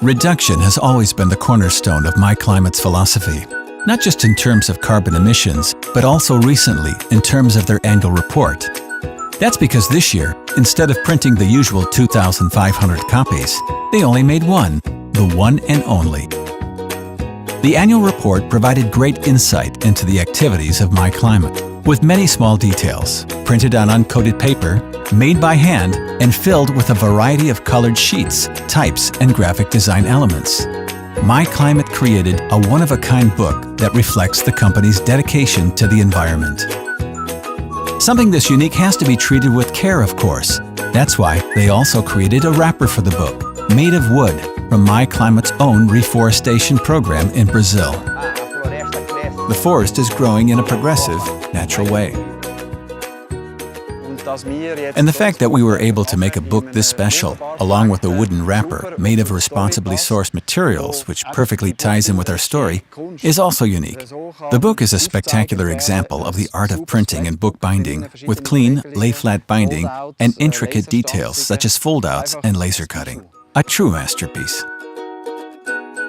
Reduction has always been the cornerstone of Myclimate's philosophy, not just in terms of carbon emissions, but also recently in terms of their annual report. That's because this year, instead of printing the usual 2,500 copies, they only made one, the one and only. The annual report provided great insight into the activities of Myclimate, with many small details, printed on uncoated paper, made by hand, and filled with a variety of colored sheets, types, and graphic design elements. Myclimate created a one-of-a-kind book that reflects the company's dedication to the environment. Something this unique has to be treated with care, of course. That's why they also created a wrapper for the book, made of wood, from Myclimate's own reforestation program in Brazil. The forest is growing in a progressive, natural way. And the fact that we were able to make a book this special, along with a wooden wrapper made of responsibly sourced materials, which perfectly ties in with our story, is also unique. The book is a spectacular example of the art of printing and book binding, with clean, lay-flat binding and intricate details such as fold-outs and laser cutting. A true masterpiece.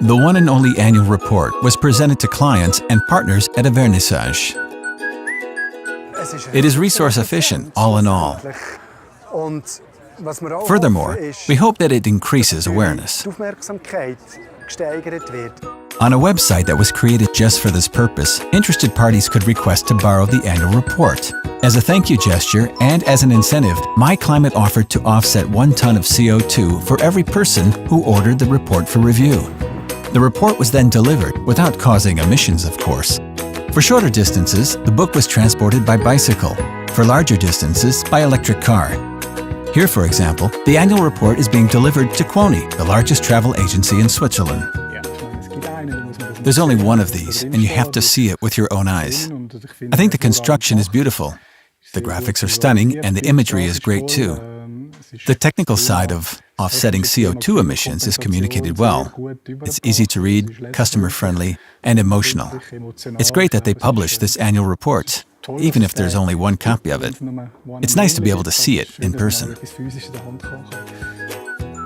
The one and only annual report was presented to clients and partners at a vernissage. It is resource efficient, all in all. Furthermore, we hope that it increases awareness. On a website that was created just for this purpose, interested parties could request to borrow the annual report. As a thank you gesture and as an incentive, Myclimate offered to offset 1 ton of CO2 for every person who ordered the report for review. The report was then delivered without causing emissions, of course. For shorter distances, the book was transported by bicycle. For larger distances, by electric car. Here, for example, the annual report is being delivered to Quoni, the largest travel agency in Switzerland. There's only one of these, and you have to see it with your own eyes. I think the construction is beautiful. The graphics are stunning, and the imagery is great too. The technical side of offsetting CO2 emissions is communicated well. It's easy to read, customer-friendly, and emotional. It's great that they publish this annual report, even if there's only one copy of it. It's nice to be able to see it in person.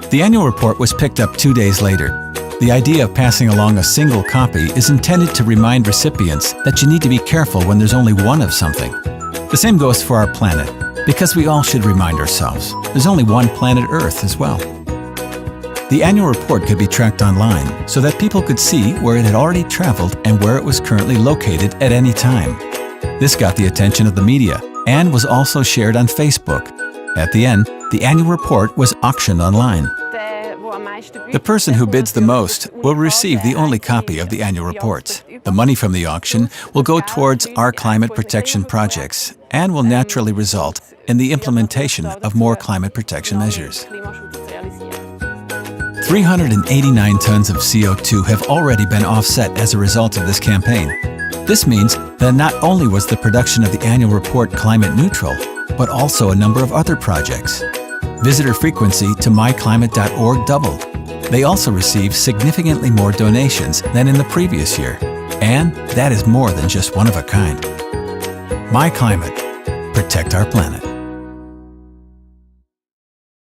The annual report was picked up 2 days later. The idea of passing along a single copy is intended to remind recipients that you need to be careful when there's only one of something. The same goes for our planet, because we all should remind ourselves there's only one planet Earth as well. The annual report could be tracked online so that people could see where it had already traveled and where it was currently located at any time. This got the attention of the media and was also shared on Facebook. At the end, the annual report was auctioned online. The person who bids the most will receive the only copy of the annual report. The money from the auction will go towards our climate protection projects and will naturally result in the implementation of more climate protection measures. 389 tons of CO2 have already been offset as a result of this campaign. This means that not only was the production of the annual report climate neutral, but also a number of other projects. Visitor frequency to myclimate.org doubled. They also received significantly more donations than in the previous year. And that is more than just one of a kind. Myclimate. Protect our planet.